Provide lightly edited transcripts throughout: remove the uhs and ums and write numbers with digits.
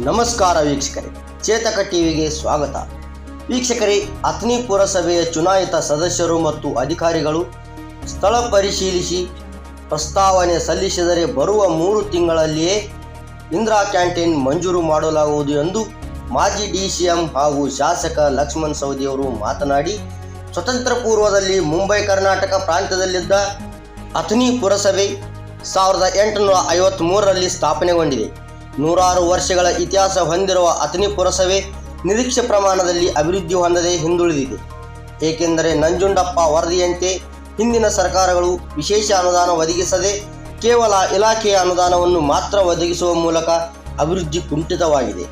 ನಮಸ್ಕಾರ ವೀಕ್ಷಕರೇ, ಚೇತಕ ಟಿವಿಗೆ ಸ್ವಾಗತ. ವೀಕ್ಷಕರೇ, ಅಥಣಿ ಪುರಸಭೆಯ ಚುನಾಯಿತ ಸದಸ್ಯರು ಮತ್ತು ಅಧಿಕಾರಿಗಳು ಸ್ಥಳ ಪರಿಶೀಲಿಸಿ ಪ್ರಸ್ತಾವನೆ ಸಲ್ಲಿಸಿದರೆ ಬರುವ 3 ತಿಂಗಳಲ್ಲಿಯೇ ಇಂದಿರಾ ಕ್ಯಾಂಟೀನ್ ಮಂಜೂರು ಮಾಡಲಾಗುವುದು ಎಂದು ಮಾಜಿ ಡಿಸಿಎಂ ಹಾಗೂ ಶಾಸಕ ಲಕ್ಷ್ಮಣ ಸವದಿಯವರು ಮಾತನಾಡಿ, ಸ್ವತಂತ್ರ ಪೂರ್ವದಲ್ಲಿ ಮುಂಬೈ ಕರ್ನಾಟಕ ಪ್ರಾಂತ್ಯದಲ್ಲಿದ್ದ ಅಥಣಿ ಪುರಸಭೆ 1853ರಲ್ಲಿ ಸ್ಥಾಪನೆಗೊಂಡಿದೆ. 100 ವರ್ಷಗಳ ಇತಿಹಾಸ ಹೊಂದಿರುವ ಅಥಣಿ ಪುರಸಭೆ ನಿರೀಕ್ಷೆ ಪ್ರಮಾಣದಲ್ಲಿ ಅಭಿವೃದ್ಧಿ ಹೊಂದದೆ ಹಿಂದುಳಿದಿದೆ. ಏಕೆಂದರೆ ನಂಜುಂಡಪ್ಪ ವರದಿಯಂತೆ ಹಿಂದಿನ ಸರ್ಕಾರಗಳು ವಿಶೇಷ ಅನುದಾನ ಒದಗಿಸದೆ ಕೇವಲ ಇಲಾಖೆಯ ಅನುದಾನವನ್ನು ಮಾತ್ರ ಒದಗಿಸುವ ಮೂಲಕ ಅಭಿವೃದ್ಧಿ ಕುಂಠಿತವಾಗಿದೆ.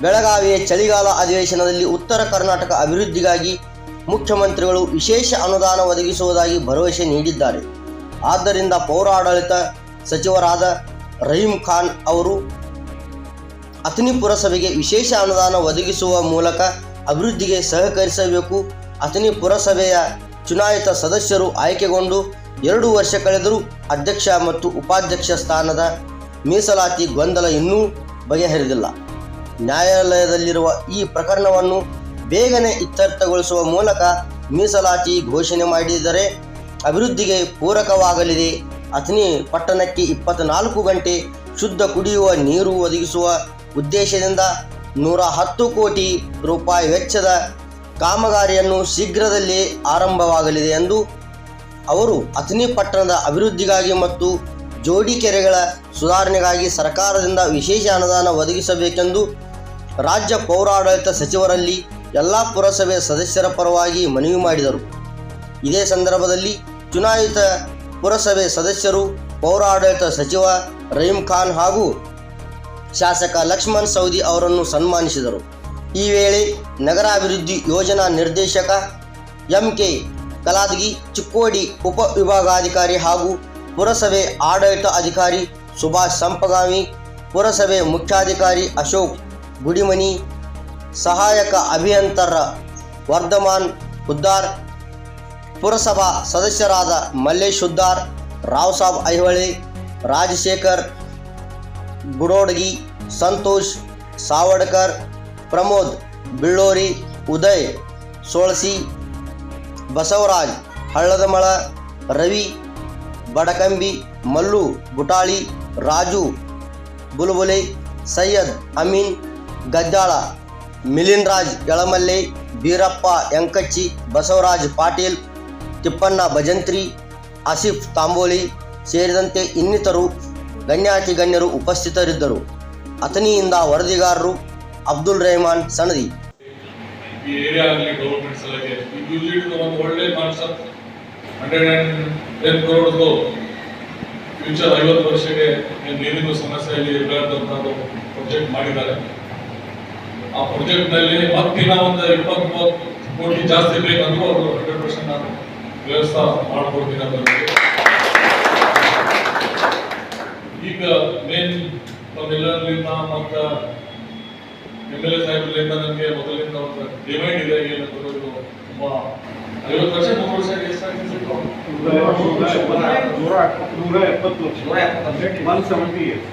ಬೆಳಗಾವಿಯ ಚಳಿಗಾಲ ಅಧಿವೇಶನದಲ್ಲಿ ಉತ್ತರ ಕರ್ನಾಟಕ ಅಭಿವೃದ್ಧಿಗಾಗಿ ಮುಖ್ಯಮಂತ್ರಿಗಳು ವಿಶೇಷ ಅನುದಾನ ಒದಗಿಸುವುದಾಗಿ ಭರವಸೆ ನೀಡಿದ್ದಾರೆ. ಆದ್ದರಿಂದ ಪೌರಾಡಳಿತ ಸಚಿವರಾದ ರಹೀಂ ಖಾನ್ ಅವರು ಅಥಣಿ ಪುರಸಭೆಗೆ ವಿಶೇಷ ಅನುದಾನ ಒದಗಿಸುವ ಮೂಲಕ ಅಭಿವೃದ್ಧಿಗೆ ಸಹಕರಿಸಬೇಕು. ಅಥಣಿ ಪುರಸಭೆಯ ಚುನಾಯಿತ ಸದಸ್ಯರು ಆಯ್ಕೆಗೊಂಡು 2 ವರ್ಷ ಕಳೆದರೂ ಅಧ್ಯಕ್ಷ ಮತ್ತು ಉಪಾಧ್ಯಕ್ಷ ಸ್ಥಾನದ ಮೀಸಲಾತಿ ಗೊಂದಲ ಇನ್ನೂ ಬಗೆಹರಿದಿಲ್ಲ. ನ್ಯಾಯಾಲಯದಲ್ಲಿರುವ ಈ ಪ್ರಕರಣವನ್ನು ಬೇಗನೆ ಇತ್ಯರ್ಥಗೊಳಿಸುವ ಮೂಲಕ ಮೀಸಲಾತಿ ಘೋಷಣೆ ಮಾಡಿದರೆ ಅಭಿವೃದ್ಧಿಗೆ ಪೂರಕವಾಗಲಿದೆ. ಅಥಣಿ ಪಟ್ಟಣಕ್ಕೆ 24 ಗಂಟೆ ಶುದ್ಧ ಕುಡಿಯುವ ನೀರು ಒದಗಿಸುವ ಉದ್ದೇಶದಿಂದ 110 ಕೋಟಿ ರೂಪಾಯಿ ವೆಚ್ಚದ ಕಾಮಗಾರಿಯನ್ನು ಶೀಘ್ರದಲ್ಲೇ ಆರಂಭವಾಗಲಿದೆ ಎಂದು ಅವರು ಅಥಣಿ ಪಟ್ಟಣದ ಅಭಿವೃದ್ಧಿಗಾಗಿ ಮತ್ತು ಜೋಡಿ ಕೆರೆಗಳ ಸುಧಾರಣೆಗಾಗಿ ಸರ್ಕಾರದಿಂದ ವಿಶೇಷ ಅನುದಾನ ಒದಗಿಸಬೇಕೆಂದು ರಾಜ್ಯ ಪೌರಾಡಳಿತ ಸಚಿವರಲ್ಲಿ ಎಲ್ಲ ಪುರಸಭೆ ಸದಸ್ಯರ ಪರವಾಗಿ ಮನವಿ ಮಾಡಿದರು. ಇದೇ ಸಂದರ್ಭದಲ್ಲಿ ಚುನಾಯಿತ ಪುರಸಭೆ ಸದಸ್ಯರು ಪೌರಾಡಳಿತ ಸಚಿವ ರಹೀಂ ಖಾನ್ ಹಾಗೂ ಶಾಸಕ ಲಕ್ಷ್ಮಣ ಸವದಿ ಅವರನ್ನು ಸನ್ಮಾನಿಸಿದರು. ಈ ವೇಳೆ ನಗರಾಭಿವೃದ್ಧಿ ಯೋಜನಾ ನಿರ್ದೇಶಕ ಎಂಕೆ ಕಲಾದಗಿ, ಚಿಕ್ಕೋಡಿ ಉಪವಿಭಾಗಾಧಿಕಾರಿ ಹಾಗೂ ಪುರಸಭೆ ಆಡಳಿತ ಅಧಿಕಾರಿ ಸುಭಾಷ್ ಸಂಪಗಾಮಿ, ಪುರಸಭೆ ಮುಖ್ಯಾಧಿಕಾರಿ ಅಶೋಕ್ ಗುಡಿಮನಿ, ಸಹಾಯಕ ಅಭಿಯಂತರ ವರ್ಧಮಾನ್ ಹುದ್ದಾರ್, ಪುರಸಭಾ ಸದಸ್ಯರಾದ ಮಲ್ಲೇಶ್ ಹುದ್ದಾರ್, ರಾವ್ ಸಾಬ್ ಐಹೊಳೆ, ರಾಜಶೇಖರ್ ಗುಡೋಡಗಿ, ಸಂತೋಷ್ ಸಾವಡ್ಕರ್, ಪ್ರಮೋದ್ ಬಿಳ್ಳೋರಿ, ಉದಯ್ ಸೋಳಸಿ, ಬಸವರಾಜ್ ಹಳ್ಳದಮಳ, ರವಿ ಬಡಕಂಬಿ, ಮಲ್ಲು ಗುಟಾಳಿ, ರಾಜು ಬುಲ್ಬುಲೆ, ಸೈಯದ್ ಅಮೀನ್ ಗದ್ದಾಳ, ಮಿಲಿನ್ ರಾಜ್ ಯಳಮಲ್ಲೆ, ಬೀರಪ್ಪ ಯಂಕಚ್ಚಿ, ಬಸವರಾಜ್ ಪಾಟೀಲ್, ತಿಪ್ಪಣ್ಣ ಭಜಂತ್ರಿ, ಆಸಿಫ್ ತಾಂಬೋಲಿ ಸೇರಿದಂತೆ ಇನ್ನಿತರು ಗಣ್ಯಾತಿ ಗಣ್ಯರು ಉಪಸ್ಥಿತರಿದ್ದರು. ಅಥಣಿಯಿಂದ ವರದಿಗಾರರು ಅಬ್ದುಲ್ ರೆಹಮಾನ್ ಸನದಿ. ಈ ಏರಿಯಾ ಆಗಲಿ ಗವರ್ಮೆಂಟ್ ಸಲಹೆ ಯೂಸಿಡ್ ಒಂದು ಒಳ್ಳೆ ಕಾನ್ಸೆಪ್ಟ್ 110 crore ಫ್ಯೂಚರ್ 50 ವರ್ಷಕ್ಕೆ ನೀರಿನ ಸಮಸ್ಯೆಯಲ್ಲಿ ಇರಲಾರ್ದಂಥದ್ದು ಪ್ರಾಜೆಕ್ಟ್ ಮಾಡಿದ್ದಾರೆ. ಆ ಪ್ರಾಜೆಕ್ಟ್ನಲ್ಲಿ ಮತ್ತಿನ ಒಂದು 20-30 ಕೋಟಿ ಜಾಸ್ತಿ ಬೇಕಂದ್ರೂ ಅವರು 100% ನಾನು ವ್ಯವಸ್ಥೆ ಮಾಡ್ಕೊಡ್ತೀನಿ ಅಂತ. ಈಗ ಮೇನ್ ತಮ್ಮೆಲ್ಲರಿಂದ ಮತ್ತು MLA ಸಾಹೇಬರಿಂದ ನನಗೆ ಮೊದಲಿಂದ ಒಂದು ಡಿಮ್ಯಾಂಡ್ ಇದೆ. ಏನಂತಂದ್ರೆ ತುಂಬ 50 ವರ್ಷ 100 ವರ್ಷ ಎಷ್ಟಾಗಿದೆ? 170 years.